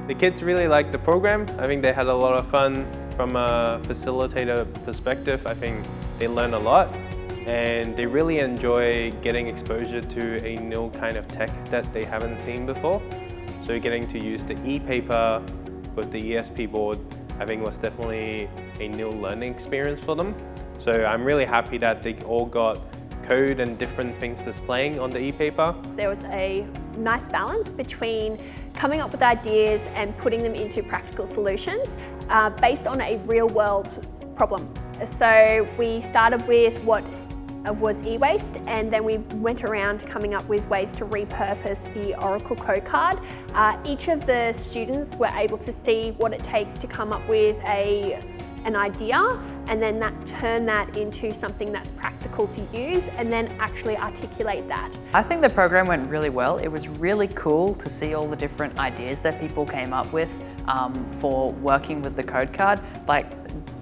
The kids really liked the program. I think they had a lot of fun from a facilitator perspective. I think they learned a lot and they really enjoy getting exposure to a new kind of tech that they haven't seen before. So getting to use the e-paper with the ESP board, I think was definitely a new learning experience for them. So I'm really happy that they all got code and different things displaying on the e-paper. There was a nice balance between coming up with ideas and putting them into practical solutions based on a real-world problem. So we started with what was e-waste, and then we went around coming up with ways to repurpose the Oracle code card. Each of the students were able to see what it takes to come up with an idea, and then turn that into something that's practical to use, and then actually articulate that. I think the program went really well. It was really cool to see all the different ideas that people came up with for working with the code card. Like,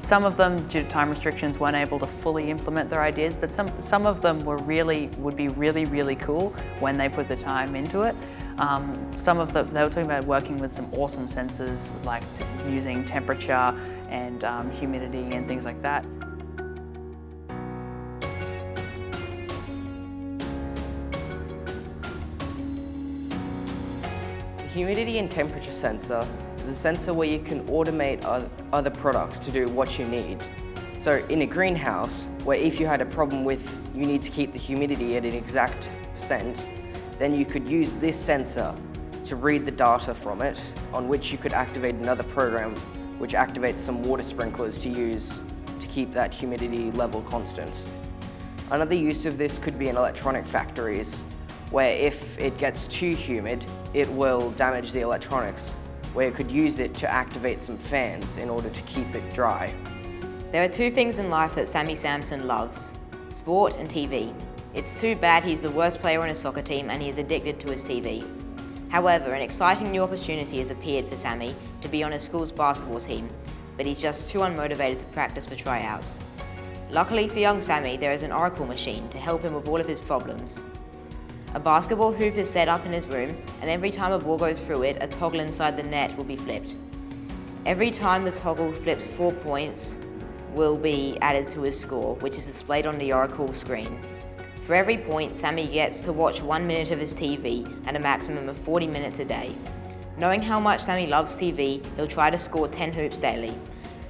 some of them, due to time restrictions, weren't able to fully implement their ideas, but some of them would be really cool when they put the time into it. Some of them, they were talking about working with some awesome sensors, like using temperature and humidity and things like that. The humidity and temperature sensor is a sensor where you can automate other products to do what you need. So in a greenhouse, where if you had a problem with you need to keep the humidity at an exact %, then you could use this sensor to read the data from it, on which you could activate another program which activates some water sprinklers to use to keep that humidity level constant. Another use of this could be in electronic factories, where if it gets too humid, it will damage the electronics, where you could use it to activate some fans in order to keep it dry. There are two things in life that Sammy Samson loves: sport and TV. It's too bad he's the worst player on his soccer team and he is addicted to his TV. However, an exciting new opportunity has appeared for Sammy to be on his school's basketball team, but he's just too unmotivated to practice for tryouts. Luckily for young Sammy, there is an Oracle machine to help him with all of his problems. A basketball hoop is set up in his room, and every time a ball goes through it, a toggle inside the net will be flipped. Every time the toggle flips 4 points will be added to his score, which is displayed on the Oracle screen. For every point, Sammy gets to watch 1 minute of his TV and a maximum of 40 minutes a day. Knowing how much Sammy loves TV, he'll try to score 10 hoops daily,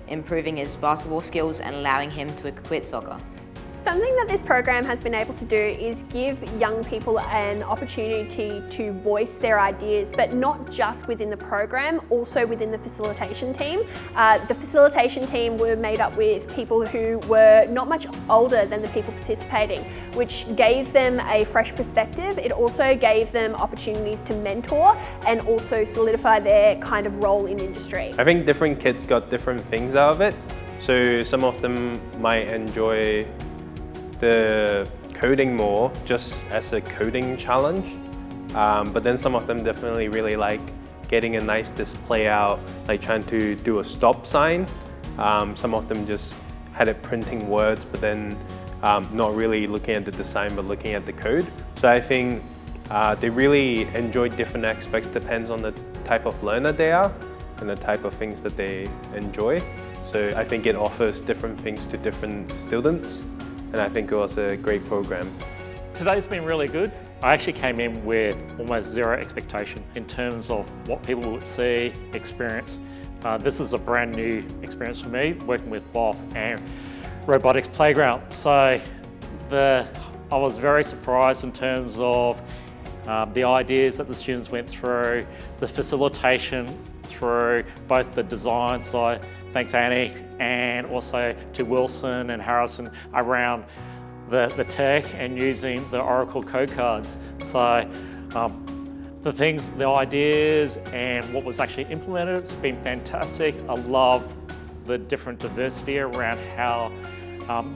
improving his basketball skills and allowing him to quit soccer. Something that this program has been able to do is give young people an opportunity to voice their ideas, but not just within the program, also within the facilitation team. The facilitation team were made up with people who were not much older than the people participating, which gave them a fresh perspective. It also gave them opportunities to mentor and also solidify their kind of role in industry. I think different kids got different things out of it. So some of them might enjoy the coding more just as a coding challenge, but then some of them definitely really like getting a nice display out, like trying to do a stop sign. Some of them just had it printing words, but then not really looking at the design but looking at the code. So I think they really enjoy different aspects, depends on the type of learner they are and the type of things that they enjoy. So I think it offers different things to different students, and I think it was a great program. Today's been really good. I actually came in with almost zero expectation in terms of what people would see, experience. This is a brand new experience for me, working with Bob and Robotics Playground. So I was very surprised in terms of the ideas that the students went through, the facilitation through both the design side, thanks Annie, and also to Wilson and Harrison around the tech and using the Oracle code cards. So the ideas and what was actually implemented, it's been fantastic. I love the different diversity around how,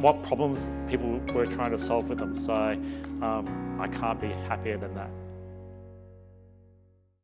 what problems people were trying to solve with them. So I can't be happier than that.